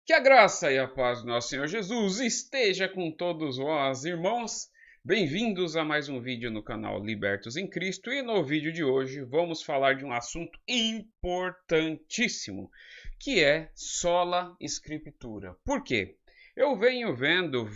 Que a graça e a paz do nosso Senhor Jesus esteja com todos vós, irmãos. Bem-vindos a mais um vídeo no canal Libertos em Cristo e no vídeo de hoje vamos falar de um assunto importantíssimo, que é sola Escritura. Por quê? Eu venho vendo,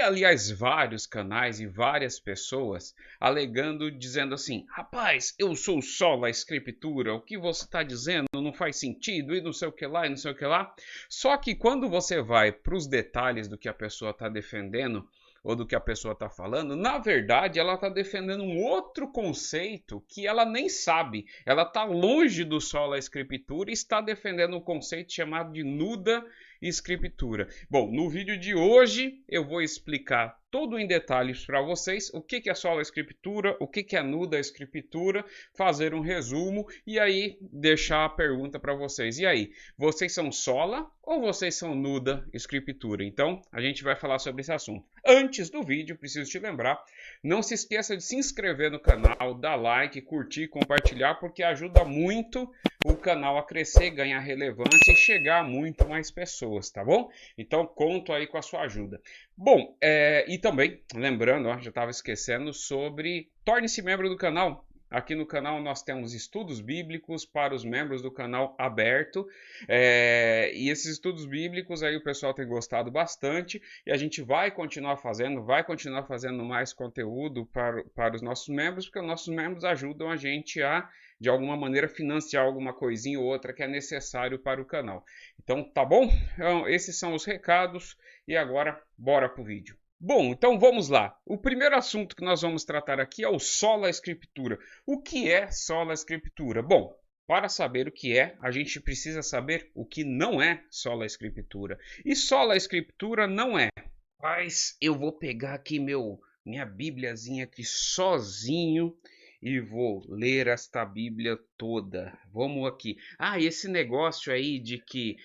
aliás, vários canais e várias pessoas alegando, dizendo assim: rapaz, eu sou sola Escritura, o que você está dizendo não faz sentido, e não sei o que lá, e não sei o que lá. Só que quando você vai para os detalhes do que a pessoa está defendendo, ou do que a pessoa está falando, na verdade ela está defendendo um outro conceito que ela nem sabe. Ela está longe do sola Escritura e está defendendo um conceito chamado de nuda Escritura. Bom, no vídeo de hoje eu vou explicar tudo em detalhes para vocês, o que é sola Escritura, o que é nuda Escritura, fazer um resumo e aí deixar a pergunta para vocês. E aí, vocês são sola ou vocês são nuda Escritura? Então, a gente vai falar sobre esse assunto. Antes do vídeo, preciso te lembrar, não se esqueça de se inscrever no canal, dar like, curtir, compartilhar, porque ajuda muito o canal a crescer, ganhar relevância e chegar a muito mais pessoas, tá bom? Então, conto aí com a sua ajuda. Bom, e também, lembrando, já estava esquecendo, sobre torne-se membro do canal. Aqui no canal nós temos estudos bíblicos para os membros do canal aberto, e esses estudos bíblicos aí o pessoal tem gostado bastante e a gente vai continuar fazendo mais conteúdo para os nossos membros, porque os nossos membros ajudam a gente a, de alguma maneira, financiar alguma coisinha ou outra que é necessário para o canal. Então, tá bom? Então, esses são os recados e agora bora pro vídeo. Bom, então vamos lá. O primeiro assunto que nós vamos tratar aqui é o sola Escritura. O que é sola Escritura? Bom, para saber o que é, a gente precisa saber o que não é sola Escritura. E sola Escritura não é. Mas eu vou pegar aqui minha Bíbliazinha aqui sozinho e vou ler esta Bíblia toda. Vamos aqui. Esse negócio aí de que,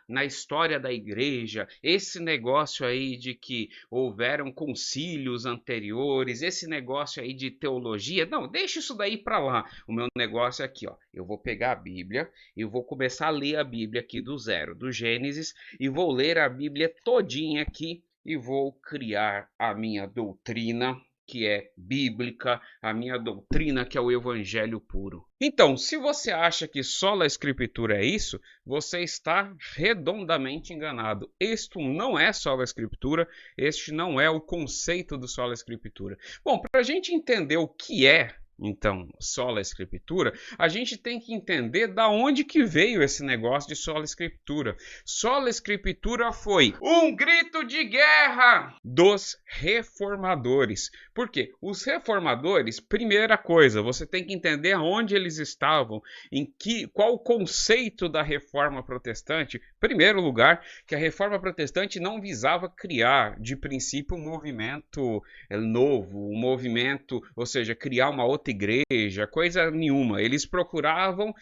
na história da igreja, esse negócio aí de que houveram concílios anteriores, esse negócio aí de teologia, não, deixa isso daí para lá. O meu negócio é aqui, ó. Eu vou pegar a Bíblia e vou começar a ler a Bíblia aqui do zero, do Gênesis, e vou ler a Bíblia todinha aqui e vou criar a minha doutrina, que é bíblica, a minha doutrina, que é o evangelho puro. Então, se você acha que sola Escritura é isso, você está redondamente enganado. Isto não é sola Escritura, este não é o conceito do sola Escritura. Bom, para a gente entender o que é, então, sola Escritura, a gente tem que entender da onde que veio esse negócio de sola Escritura. Sola Escritura foi um grito de guerra dos reformadores. Por quê? Os reformadores, primeira coisa, você tem que entender aonde eles estavam, qual o conceito da reforma protestante. Primeiro lugar, que a reforma protestante não visava criar, de princípio, um movimento novo, um movimento, ou seja, criar uma outra igreja, coisa nenhuma. Eles procuravam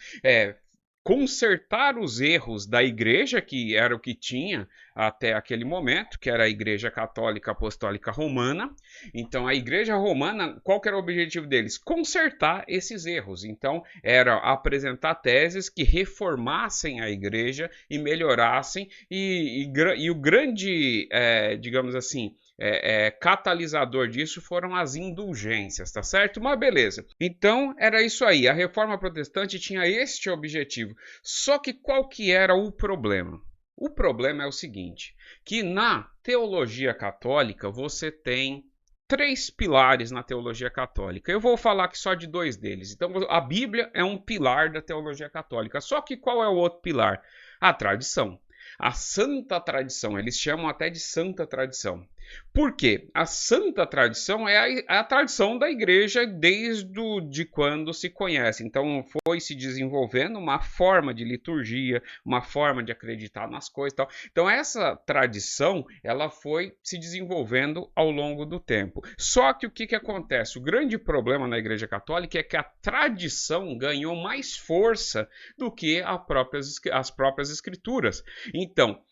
consertar os erros da igreja, que era o que tinha até aquele momento, que era a Igreja Católica Apostólica Romana. Então, a Igreja Romana, qual que era o objetivo deles? Consertar esses erros. Então, era apresentar teses que reformassem a igreja e melhorassem, e o grande, digamos assim, catalisador disso foram as indulgências, tá certo? Mas beleza. Então, era isso aí. A reforma protestante tinha este objetivo. Só que qual que era o problema? O problema é o seguinte, que na teologia católica você tem três pilares na teologia católica. Eu vou falar aqui só de dois deles. Então, a Bíblia é um pilar da teologia católica. Só que qual é o outro pilar? A tradição. A santa tradição, eles chamam até de santa tradição. Por quê? A santa tradição é a tradição da igreja desde quando se conhece. Então foi se desenvolvendo uma forma de liturgia, uma forma de acreditar nas coisas e tal. Então essa tradição, ela foi se desenvolvendo ao longo do tempo. Só que o que acontece? O grande problema na igreja católica é que a tradição ganhou mais força do que as próprias escrituras. Então,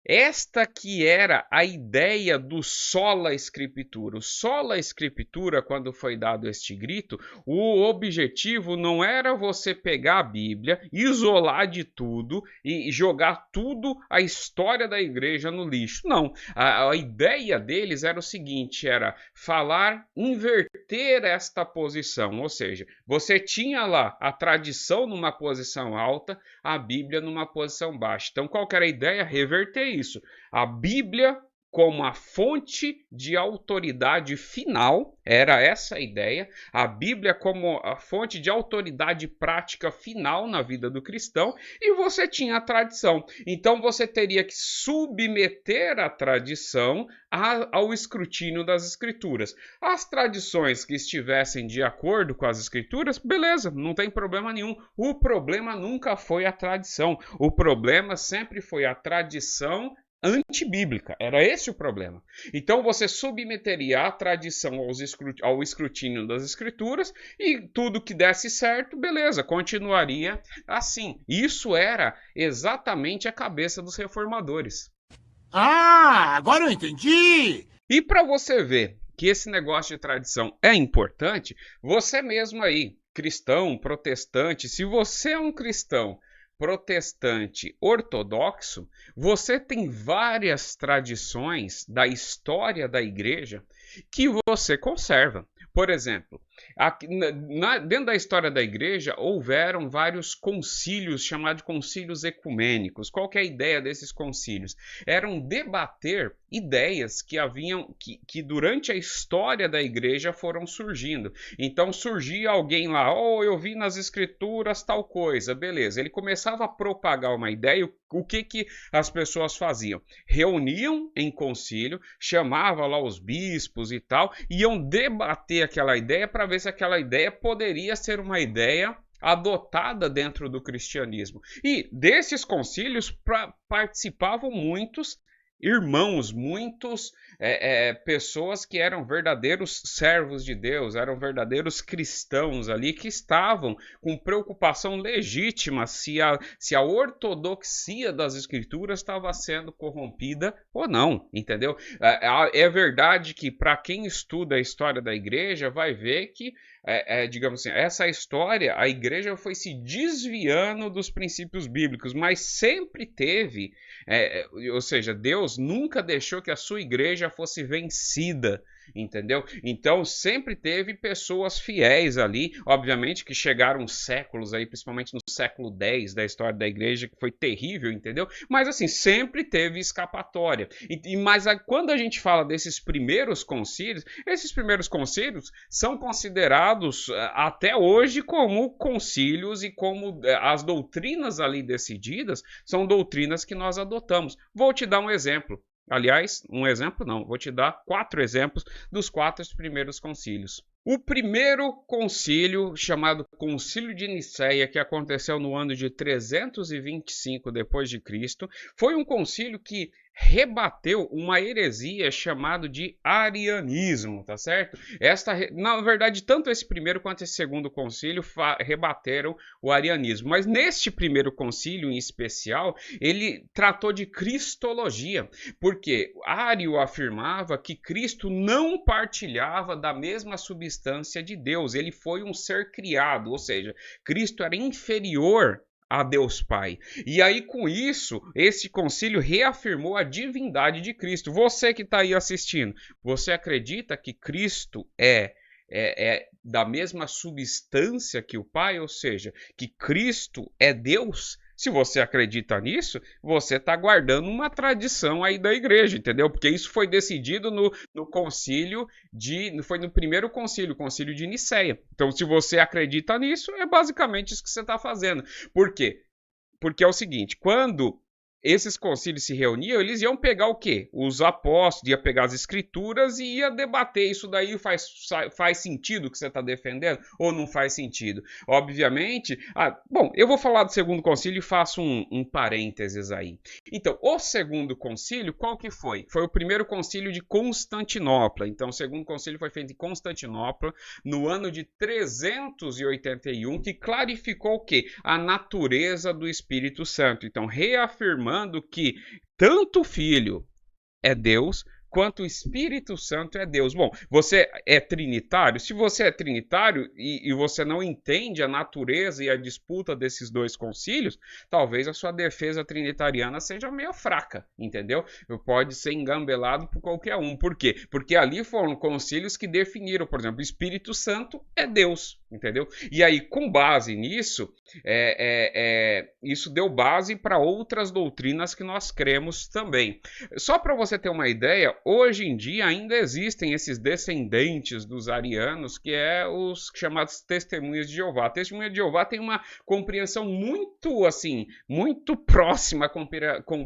Esta que era a ideia do sola scriptura. O sola scriptura, quando foi dado este grito, o objetivo não era você pegar a Bíblia, isolar de tudo e jogar tudo a história da igreja no lixo. Não. A ideia deles era o seguinte, era falar, inverter esta posição. Ou seja, você tinha lá a tradição numa posição alta, a Bíblia numa posição baixa. Então, qual que era a ideia? Reverter isso. A Bíblia como a fonte de autoridade final, era essa a ideia, a Bíblia como a fonte de autoridade prática final na vida do cristão, e você tinha a tradição. Então você teria que submeter a tradição ao escrutínio das escrituras. As tradições que estivessem de acordo com as escrituras, beleza, não tem problema nenhum. O problema nunca foi a tradição, o problema sempre foi a tradição antibíblica, era esse o problema. Então você submeteria a tradição ao escrutínio das escrituras e tudo que desse certo, beleza, continuaria assim. Isso era exatamente a cabeça dos reformadores. Ah, agora eu entendi! E para você ver que esse negócio de tradição é importante, você mesmo aí, cristão, protestante, se você é um cristão protestante ortodoxo, você tem várias tradições da história da igreja que você conserva. Por exemplo, dentro da história da igreja houveram vários concílios chamados de concílios ecumênicos. Qual que é a ideia desses concílios? Eram debater ideias que durante a história da igreja foram surgindo. Então surgia alguém lá, eu vi nas escrituras tal coisa, beleza. Ele começava a propagar uma ideia, o que as pessoas faziam? Reuniam em concílio, chamavam lá os bispos e tal, iam debater aquela ideia para ver se aquela ideia poderia ser uma ideia adotada dentro do cristianismo. E desses concílios participavam muitos irmãos, muitos pessoas que eram verdadeiros servos de Deus, eram verdadeiros cristãos ali, que estavam com preocupação legítima se a ortodoxia das escrituras estava sendo corrompida ou não, entendeu? É verdade que para quem estuda a história da igreja vai ver que digamos assim, essa história, a igreja foi se desviando dos princípios bíblicos, mas sempre teve, ou seja, Deus nunca deixou que a sua igreja fosse vencida, entendeu? Então sempre teve pessoas fiéis ali, obviamente que chegaram séculos aí, principalmente no século X da história da igreja, que foi terrível, entendeu? Mas assim, sempre teve escapatória. Mas quando a gente fala desses primeiros concílios, esses primeiros concílios são considerados até hoje como concílios e como as doutrinas ali decididas são doutrinas que nós adotamos. Vou te dar um exemplo. Aliás, um exemplo não, vou te dar 4 exemplos dos 4 primeiros concílios. O primeiro concílio, chamado Concílio de Nicéia, que aconteceu no ano de 325 depois de Cristo, foi um concílio que rebateu uma heresia chamada de arianismo, tá certo? Na verdade, tanto esse primeiro quanto esse segundo concílio rebateram o arianismo, mas neste primeiro concílio em especial, ele tratou de cristologia, porque Ário afirmava que Cristo não partilhava da mesma substância de Deus, ele foi um ser criado, ou seja, Cristo era inferior a Deus Pai. E aí, com isso, esse concílio reafirmou a divindade de Cristo. Você que está aí assistindo, você acredita que Cristo é da mesma substância que o Pai? Ou seja, que Cristo é Deus? Se você acredita nisso, você está guardando uma tradição aí da igreja, entendeu? Porque isso foi decidido no concílio foi no primeiro concílio, o concílio de Nicéia. Então, se você acredita nisso, é basicamente isso que você está fazendo. Por quê? Porque é o seguinte, quando esses concílios se reuniam, eles iam pegar o quê? Os apóstolos, ia pegar as escrituras e ia debater. Isso daí faz sentido o que você está defendendo ou não faz sentido? Obviamente, bom, eu vou falar do segundo concílio e faço um parênteses aí. Então, o segundo concílio, qual que foi? Foi o primeiro concílio de Constantinopla. Então, o segundo concílio foi feito em Constantinopla no ano de 381, que clarificou o quê? A natureza do Espírito Santo. Então, reafirmando afirmando que tanto o Filho é Deus, quanto o Espírito Santo é Deus. Bom, você é trinitário? Se você é trinitário e você não entende a natureza e a disputa desses dois concílios, talvez a sua defesa trinitariana seja meio fraca, entendeu? Pode ser engambelado por qualquer um. Por quê? Porque ali foram concílios que definiram, por exemplo, o Espírito Santo é Deus, entendeu? E aí, com base nisso, isso deu base para outras doutrinas que nós cremos também. Só para você ter uma ideia, hoje em dia ainda existem esses descendentes dos arianos, que é os chamados testemunhas de Jeová. A testemunha de Jeová tem uma compreensão muito próxima à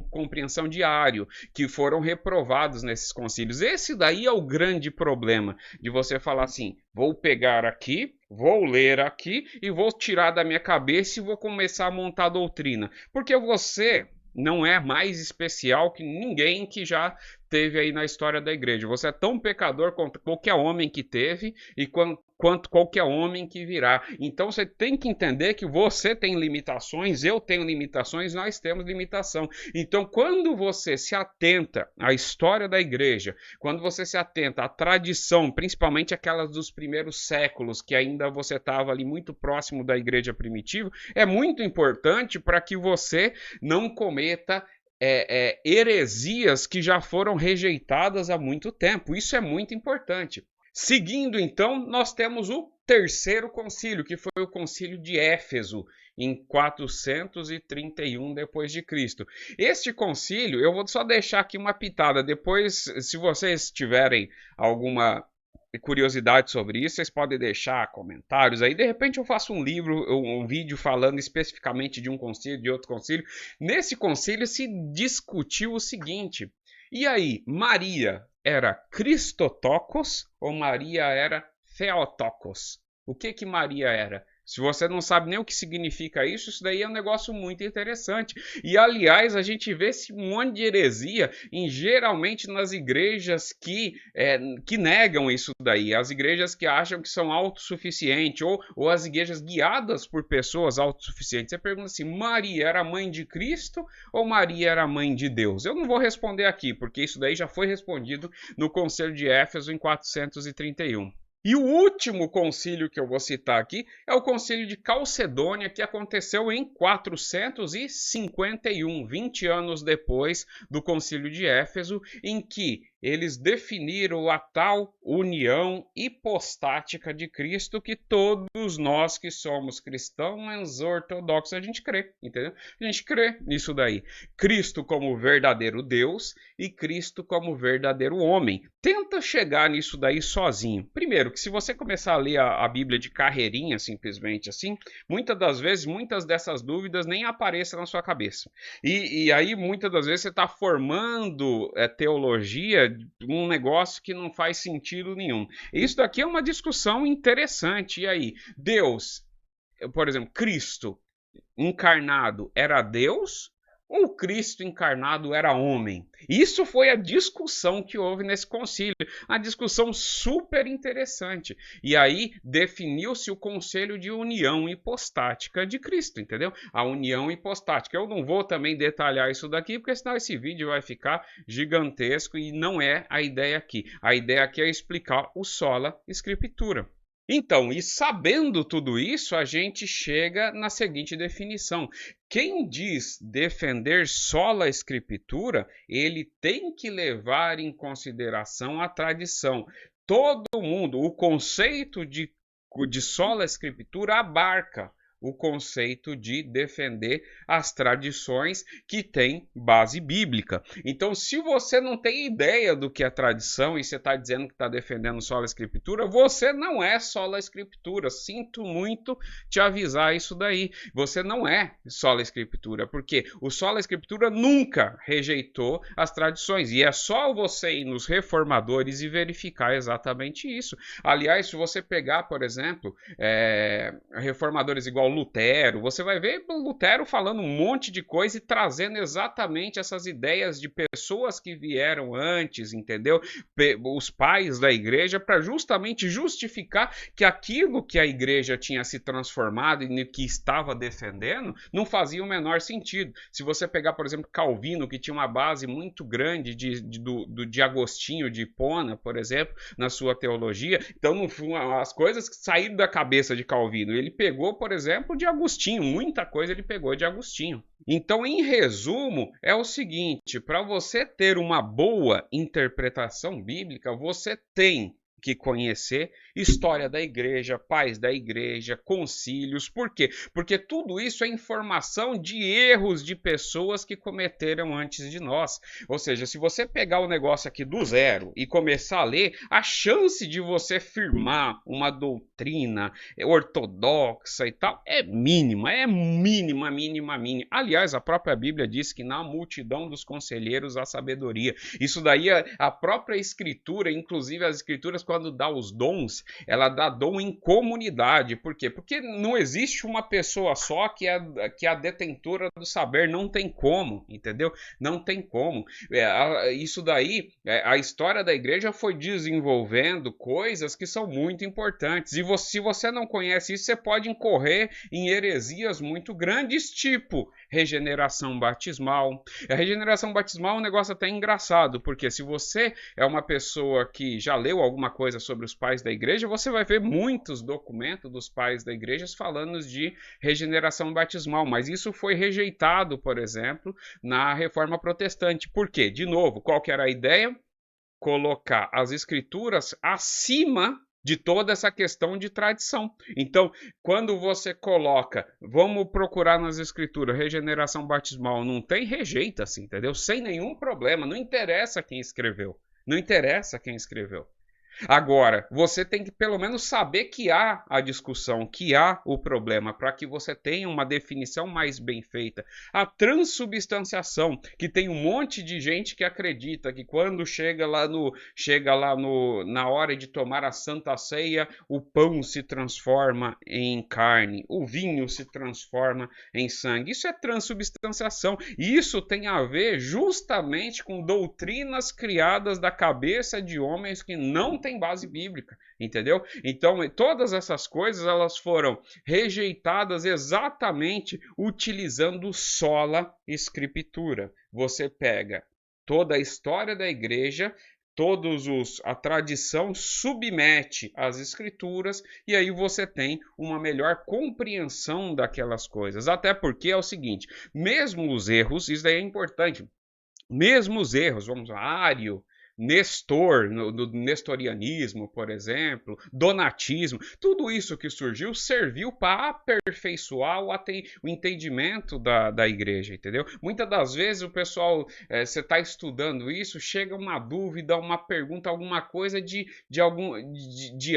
compreensão de Ário, que foram reprovados nesses concílios. Esse daí é o grande problema de você falar assim, vou pegar aqui, vou ler aqui e vou tirar da minha cabeça e vou começar a montar a doutrina. Porque você não é mais especial que ninguém que já teve aí na história da igreja. Você é tão pecador quanto qualquer homem que teve e quanto qualquer homem que virá. Então você tem que entender que você tem limitações, eu tenho limitações, nós temos limitação. Então quando você se atenta à história da igreja, quando você se atenta à tradição, principalmente aquelas dos primeiros séculos, que ainda você estava ali muito próximo da igreja primitiva, é muito importante para que você não cometa heresias que já foram rejeitadas há muito tempo. Isso é muito importante. Seguindo, então, nós temos o terceiro concílio, que foi o concílio de Éfeso, em 431 depois de Cristo. Este concílio, eu vou só deixar aqui uma pitada. Depois, se vocês tiverem alguma curiosidade sobre isso, vocês podem deixar comentários aí. De repente eu faço um livro, um vídeo falando especificamente de um concílio, de outro concílio. Nesse concílio se discutiu o seguinte: e aí, Maria era Christotokos ou Maria era Theotokos? O que Maria era? Se você não sabe nem o que significa isso daí é um negócio muito interessante. E, aliás, a gente vê esse monte de heresia geralmente nas igrejas que negam isso daí. As igrejas que acham que são autossuficientes ou as igrejas guiadas por pessoas autossuficientes. Você pergunta assim, Maria era mãe de Cristo ou Maria era mãe de Deus? Eu não vou responder aqui, porque isso daí já foi respondido no Concílio de Éfeso em 431. E o último concílio que eu vou citar aqui é o concílio de Calcedônia, que aconteceu em 451, 20 anos depois do concílio de Éfeso, em que eles definiram a tal união hipostática de Cristo que todos nós que somos cristãos ortodoxos, a gente crê, entendeu? A gente crê nisso daí. Cristo como verdadeiro Deus e Cristo como verdadeiro homem. Tenta chegar nisso daí sozinho. Primeiro, que se você começar a ler a Bíblia de carreirinha, simplesmente assim, muitas das vezes, muitas dessas dúvidas nem aparecem na sua cabeça. E aí, muitas das vezes, você está formando teologia, um negócio que não faz sentido nenhum. Isso daqui é uma discussão interessante. E aí, Deus, por exemplo, Cristo encarnado era Deus ou Cristo encarnado era homem? Isso foi a discussão que houve nesse concílio, uma discussão super interessante. E aí definiu-se o conselho de união hipostática de Cristo, entendeu? A união hipostática. Eu não vou também detalhar isso daqui, porque senão esse vídeo vai ficar gigantesco e não é a ideia aqui. A ideia aqui é explicar o sola scriptura. Então, e sabendo tudo isso, a gente chega na seguinte definição. Quem diz defender sola scriptura, ele tem que levar em consideração a tradição. Todo mundo, o conceito de sola scriptura abarca o conceito de defender as tradições que têm base bíblica. Então, se você não tem ideia do que é tradição e você está dizendo que está defendendo sola escritura, você não é sola escritura. Sinto muito te avisar isso daí. Você não é sola escritura, porque o sola escritura nunca rejeitou as tradições. E é só você ir nos reformadores e verificar exatamente isso. Aliás, se você pegar, por exemplo, reformadores igual pessoal Lutero, você vai ver Lutero falando um monte de coisa e trazendo exatamente essas ideias de pessoas que vieram antes, entendeu? Os pais da igreja, para justamente justificar que aquilo que a igreja tinha se transformado e que estava defendendo não fazia o menor sentido. Se você pegar, por exemplo, Calvino, que tinha uma base muito grande de Agostinho de Hipona, por exemplo, na sua teologia, então as coisas que saíram da cabeça de Calvino, ele pegou, por exemplo, de Agostinho, muita coisa ele pegou de Agostinho. Então, em resumo, é o seguinte, para você ter uma boa interpretação bíblica, você tem que conhecer história da igreja, pais da igreja, concílios. Por quê? Porque tudo isso é informação de erros de pessoas que cometeram antes de nós. Ou seja, se você pegar o negócio aqui do zero e começar a ler, a chance de você firmar uma doutrina ortodoxa e tal é mínima, mínima. Aliás, a própria Bíblia diz que na multidão dos conselheiros há sabedoria. Isso daí, a própria escritura, inclusive as escrituras, quando dá os dons, ela dá dom em comunidade. Por quê? Porque não existe uma pessoa só que é a detentora do saber. Não tem como, entendeu? Não tem como. Isso daí, a história da igreja foi desenvolvendo coisas que são muito importantes. E se você não conhece isso, você pode incorrer em heresias muito grandes, tipo regeneração batismal. A regeneração batismal é um negócio até engraçado, porque se você é uma pessoa que já leu alguma coisa sobre os pais da igreja, você vai ver muitos documentos dos pais da igreja falando de regeneração batismal, mas isso foi rejeitado, por exemplo, na Reforma Protestante. Por quê? De novo, qual que era a ideia? Colocar as escrituras acima de toda essa questão de tradição. Então, quando você coloca, vamos procurar nas escrituras, regeneração batismal, não tem, rejeita-se, entendeu? Sem nenhum problema, não interessa quem escreveu. Não interessa quem escreveu. Agora, você tem que pelo menos saber que há a discussão, que há o problema, para que você tenha uma definição mais bem feita. A transubstanciação, que tem um monte de gente que acredita que quando chega lá na hora de tomar a Santa Ceia, o pão se transforma em carne, o vinho se transforma em sangue. Isso é transubstanciação. E isso tem a ver justamente com doutrinas criadas da cabeça de homens que não tem base bíblica, entendeu? Então, todas essas coisas, elas foram rejeitadas exatamente utilizando sola escritura. Você pega toda a história da igreja, a tradição submete às escrituras e aí você tem uma melhor compreensão daquelas coisas. Até porque é o seguinte, mesmo os erros, isso daí é importante, mesmo os erros, vamos lá, Ário, Nestor, do nestorianismo, por exemplo, donatismo, tudo isso que surgiu serviu para aperfeiçoar o entendimento da igreja, entendeu? Muitas das vezes o pessoal, você está estudando isso, chega uma dúvida, uma pergunta, alguma coisa de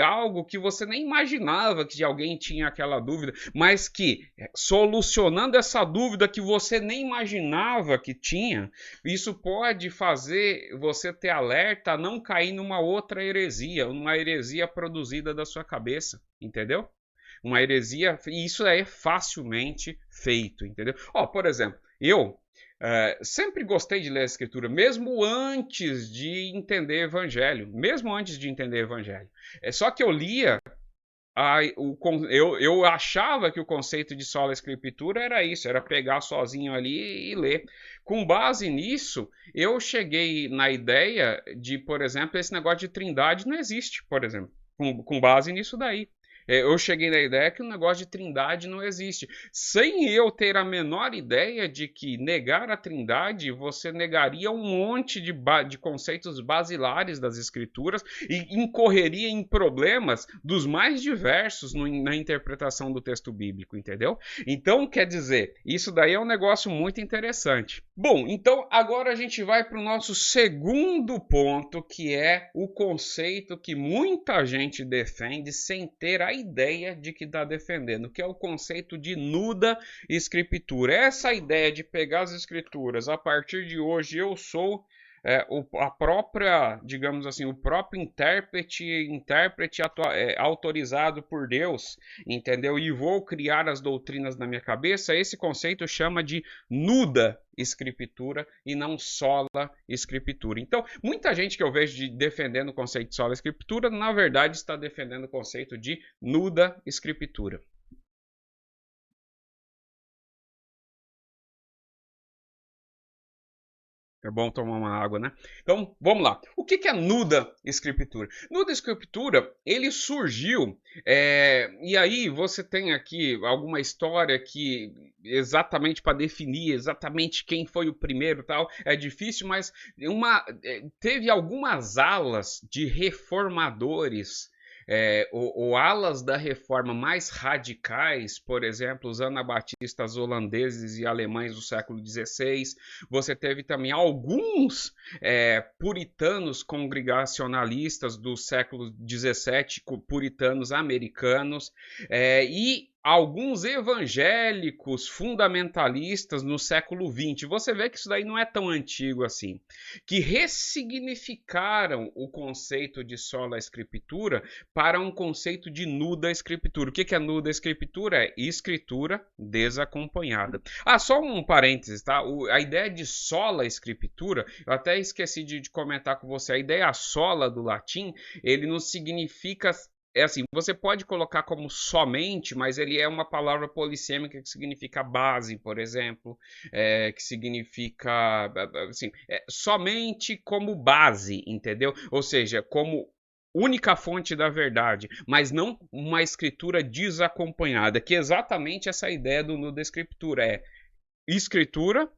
algo que você nem imaginava que alguém tinha aquela dúvida, mas que solucionando essa dúvida que você nem imaginava que tinha, isso pode fazer você ter alerta a não cair numa outra heresia, uma heresia produzida da sua cabeça, entendeu? Uma heresia, e isso é facilmente feito, entendeu? Por exemplo, eu sempre gostei de ler a escritura, mesmo antes de entender evangelho, só que eu lia eu achava que o conceito de sola escritura era isso, era pegar sozinho ali e ler. Com base nisso, eu cheguei na ideia de, por exemplo, esse negócio de trindade não existe, por exemplo, com base nisso daí. Eu cheguei na ideia que o negócio de trindade não existe, sem eu ter a menor ideia de que negar a trindade, você negaria um monte de conceitos basilares das escrituras e incorreria em problemas dos mais diversos na interpretação do texto bíblico, entendeu? Então, quer dizer, isso daí é um negócio muito interessante. Bom, então agora a gente vai para o nosso segundo ponto, que é o conceito que muita gente defende sem ter a ideia de que está defendendo, que é o conceito de nuda escritura. Essa ideia de pegar as escrituras, a partir de hoje eu sou a própria, digamos assim, o próprio intérprete autorizado por Deus, entendeu? E vou criar as doutrinas na minha cabeça, esse conceito chama de nuda escritura e não sola escritura. Então, muita gente que eu vejo defendendo o conceito de sola escritura, na verdade está defendendo o conceito de nuda escritura. É bom tomar uma água, né? Então, vamos lá. O que é nuda escritura? Nuda escritura, ele surgiu, e aí você tem aqui alguma história que exatamente para definir exatamente quem foi o primeiro, tal, é difícil, mas teve algumas alas de reformadores, ou alas da reforma mais radicais, por exemplo, os anabatistas holandeses e alemães do século XVI. Você teve também alguns puritanos congregacionalistas do século XVII, puritanos americanos, e alguns evangélicos fundamentalistas no século XX. Você vê que isso daí não é tão antigo assim, que ressignificaram o conceito de sola escritura para um conceito de nuda escritura. O que é nuda escritura? É escritura desacompanhada. Só um parênteses, tá? A ideia de sola escritura, eu até esqueci de comentar com você, a ideia sola do latim, ele não significa... assim, você pode colocar como somente, mas ele é uma palavra polissêmica que significa base, por exemplo, que significa, assim, somente como base, entendeu? Ou seja, como única fonte da verdade, mas não uma escritura desacompanhada, que é exatamente essa ideia do nuda escritura, escritura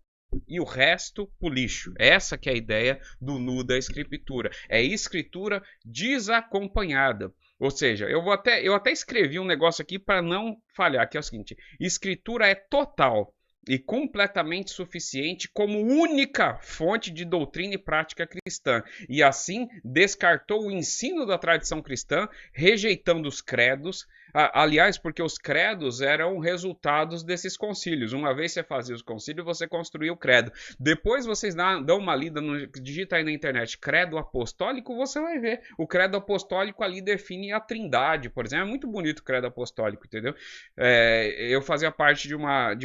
e o resto pro lixo. Essa que é a ideia do nuda escritura, é escritura desacompanhada. Ou seja, eu até escrevi um negócio aqui para não falhar, que é o seguinte: escritura é total e completamente suficiente como única fonte de doutrina e prática cristã, e assim descartou o ensino da tradição cristã, rejeitando os credos. Aliás, porque os credos eram resultados desses concílios. Uma vez você fazia os concílios, você construía o credo. Depois vocês dão uma lida, digita aí na internet, credo apostólico, você vai ver. O credo apostólico ali define a trindade, por exemplo. É muito bonito o credo apostólico, entendeu? Eu fazia parte de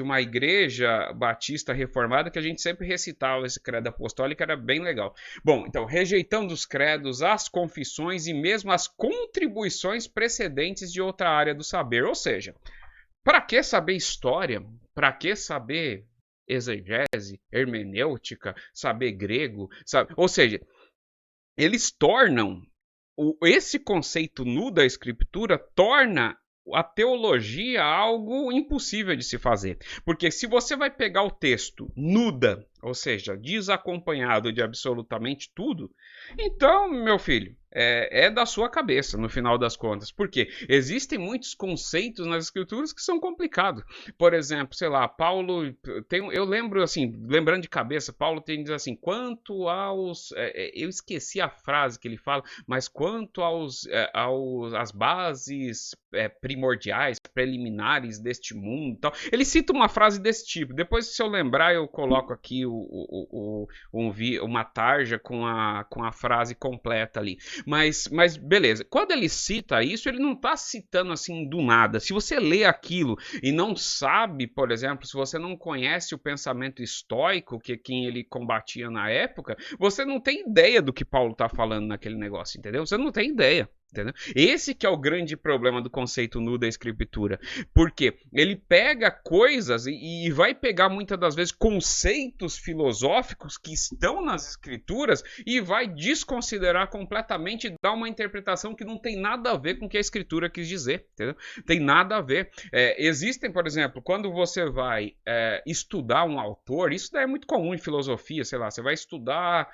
uma igreja batista reformada que a gente sempre recitava esse credo apostólico, era bem legal. Bom, então, rejeitando os credos, as confissões e mesmo as contribuições precedentes de outra área do saber. Ou seja, para que saber história? Para que saber exegese, hermenêutica, saber grego? Sabe? Ou seja, eles tornam esse conceito nu da escritura torna a teologia algo impossível de se fazer. Porque se você vai pegar o texto nuda, ou seja, desacompanhado de absolutamente tudo, então, meu filho, é da sua cabeça, no final das contas. Porque existem muitos conceitos nas escrituras que são complicados. Por exemplo, sei lá, Paulo eu lembro assim, lembrando de cabeça, Paulo diz assim, quanto aos... eu esqueci a frase que ele fala, mas quanto às bases primordiais, preliminares deste mundo, tal. Ele cita uma frase desse tipo. Depois, se eu lembrar, eu coloco aqui uma tarja com a frase completa ali. Mas beleza. Quando ele cita isso, ele não está citando assim do nada. Se você lê aquilo e não sabe, por exemplo, se você não conhece o pensamento estoico, que quem ele combatia na época, você não tem ideia do que Paulo está falando naquele negócio, entendeu? Você não tem ideia. Entendeu? Esse que é o grande problema do conceito nu da escritura, porque ele pega coisas e vai pegar muitas das vezes conceitos filosóficos que estão nas escrituras e vai desconsiderar completamente e dar uma interpretação que não tem nada a ver com o que a escritura quis dizer, entendeu? Tem nada a ver. Existem, por exemplo, quando você vai estudar um autor, isso daí é muito comum em filosofia, sei lá, você vai estudar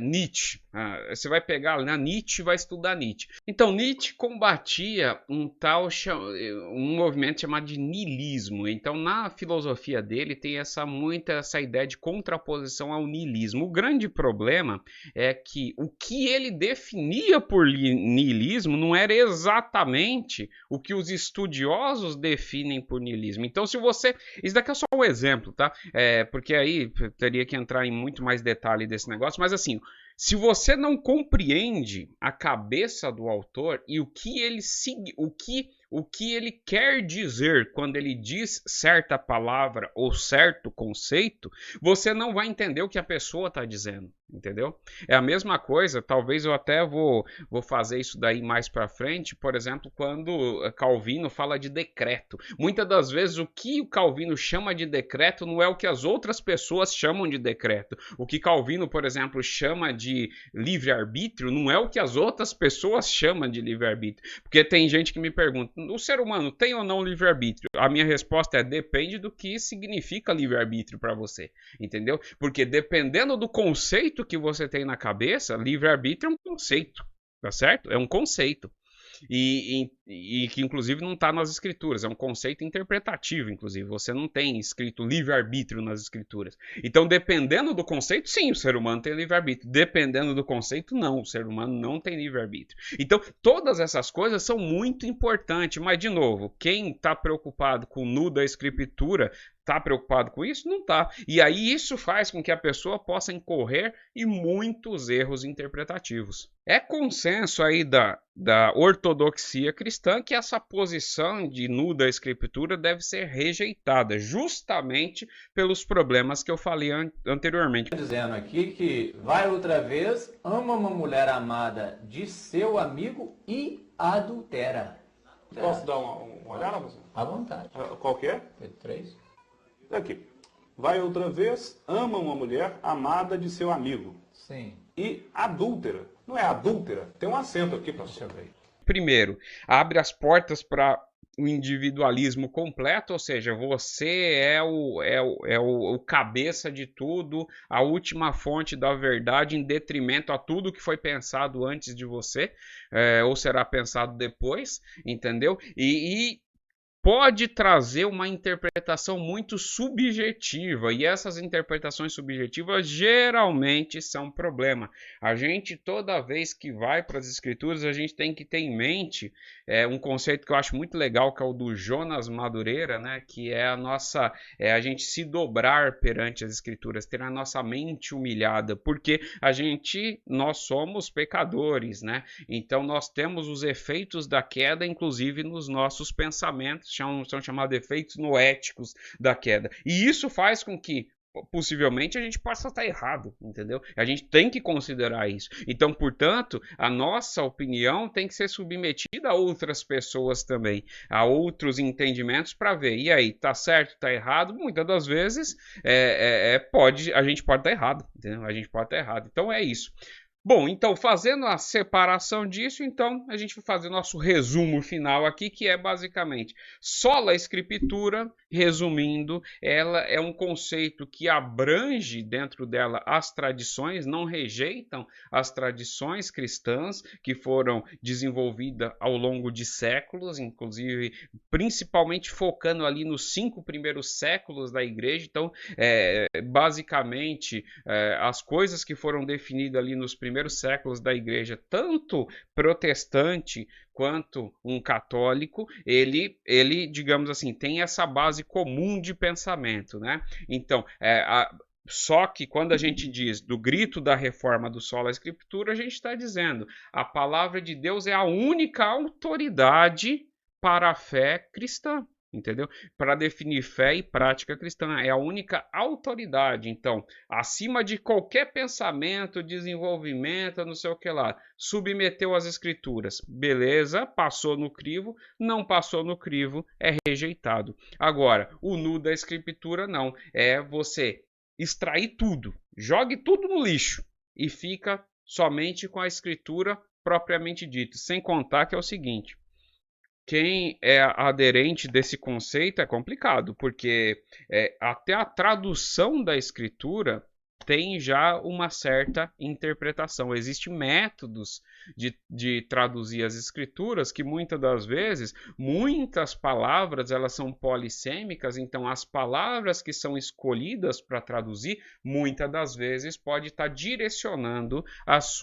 Nietzsche, você vai pegar na Nietzsche Nietzsche, vai estudar Nietzsche. Então Nietzsche combatia um movimento chamado de niilismo. Então na filosofia dele tem essa ideia de contraposição ao niilismo. O grande problema é que o que ele definia por niilismo não era exatamente o que os estudiosos definem por niilismo. Então isso daqui é só um exemplo, tá? Porque aí teria que entrar em muito mais detalhe desse negócio, mas assim, se você não compreende a cabeça do autor e o que ele quer dizer quando ele diz certa palavra ou certo conceito, você não vai entender o que a pessoa está dizendo, entendeu? É a mesma coisa, talvez eu até vou fazer isso daí mais para frente, por exemplo, quando Calvino fala de decreto. Muitas das vezes o que o Calvino chama de decreto não é o que as outras pessoas chamam de decreto. O que Calvino, por exemplo, chama de livre-arbítrio não é o que as outras pessoas chamam de livre-arbítrio. Porque tem gente que me pergunta, o ser humano tem ou não livre-arbítrio? A minha resposta é depende do que significa livre-arbítrio para você, entendeu? Porque dependendo do conceito que você tem na cabeça, livre-arbítrio é um conceito, tá certo? É um conceito. E que inclusive não está nas escrituras, é um conceito interpretativo, inclusive. Você não tem escrito livre-arbítrio nas escrituras. Então, dependendo do conceito, sim, o ser humano tem livre-arbítrio. Dependendo do conceito, não, o ser humano não tem livre-arbítrio. Então, todas essas coisas são muito importantes, mas, de novo, quem está preocupado com o nu da escritura está preocupado com isso? Não está. E aí isso faz com que a pessoa possa incorrer em muitos erros interpretativos. É consenso aí da ortodoxia cristã que essa posição de nu da escritura deve ser rejeitada, justamente pelos problemas que eu falei anteriormente. Dizendo aqui que vai outra vez, ama uma mulher amada de seu amigo e adultera. Posso dar uma olhada, você? À vontade. Qual que é? Pedro 3. Aqui. Vai outra vez, ama uma mulher amada de seu amigo. Sim. E adúltera. Não é adúltera? Tem um acento aqui, Deixa professor. eu ver. Primeiro, abre as portas para o individualismo completo, ou seja, você é o cabeça de tudo, a última fonte da verdade, em detrimento a tudo que foi pensado antes de você, ou será pensado depois, entendeu? E pode trazer uma interpretação muito subjetiva, e essas interpretações subjetivas geralmente são problema. A gente, toda vez que vai para as escrituras, a gente tem que ter em mente um conceito que eu acho muito legal, que é o do Jonas Madureira, né? Que é a gente se dobrar perante as escrituras, ter a nossa mente humilhada, porque nós somos pecadores, né? Então nós temos os efeitos da queda, inclusive nos nossos pensamentos, são chamados efeitos noéticos da queda. E isso faz com que, possivelmente, a gente possa estar errado, entendeu? A gente tem que considerar isso. Então, portanto, a nossa opinião tem que ser submetida a outras pessoas também, a outros entendimentos para ver. E aí, tá certo, tá errado? Muitas das vezes a gente pode estar errado, entendeu? A gente pode estar errado. Então é isso. Bom, então, fazendo a separação disso, então, a gente vai fazer nosso resumo final aqui, que é basicamente sola escritura, resumindo, ela é um conceito que abrange dentro dela as tradições, não rejeitam as tradições cristãs que foram desenvolvidas ao longo de séculos, inclusive, principalmente focando ali nos 5 primeiros séculos da igreja. Então, basicamente, as coisas que foram definidas ali nos primeiros séculos da igreja, tanto protestante quanto um católico, ele, digamos assim, tem essa base comum de pensamento, né? Então, só que quando a gente diz do grito da reforma do sola escritura, a gente está dizendo a palavra de Deus é a única autoridade para a fé cristã. Entendeu? Para definir fé e prática cristã, é a única autoridade. Então, acima de qualquer pensamento, desenvolvimento, não sei o que lá, submeteu às escrituras. Beleza, passou no crivo, não passou no crivo, é rejeitado. Agora, o nu da escritura não, é você extrair tudo, jogue tudo no lixo e fica somente com a escritura propriamente dita, sem contar que é o seguinte: quem é aderente desse conceito é complicado, porque até a tradução da escritura tem já uma certa interpretação. Existem métodos de traduzir as escrituras que muitas das vezes, muitas palavras elas são polissêmicas, então as palavras que são escolhidas para traduzir, muitas das vezes pode estar direcionando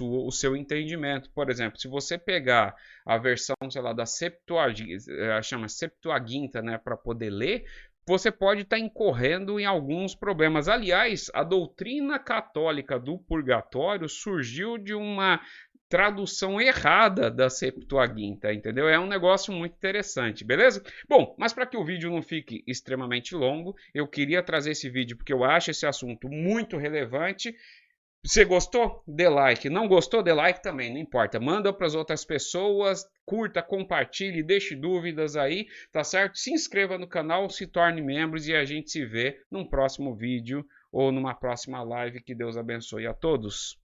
o seu entendimento. Por exemplo, se você pegar a versão, sei lá, da Septuaginta, chama Septuaginta, né, para poder ler, você pode estar incorrendo em alguns problemas. Aliás, a doutrina católica do purgatório surgiu de uma tradução errada da Septuaginta, entendeu? É um negócio muito interessante, beleza? Bom, mas para que o vídeo não fique extremamente longo, eu queria trazer esse vídeo porque eu acho esse assunto muito relevante. Você gostou? Dê like. Não gostou? Dê like também, não importa. Manda para as outras pessoas, curta, compartilhe, deixe dúvidas aí, tá certo? Se inscreva no canal, se torne membro e a gente se vê num próximo vídeo ou numa próxima live. Que Deus abençoe a todos.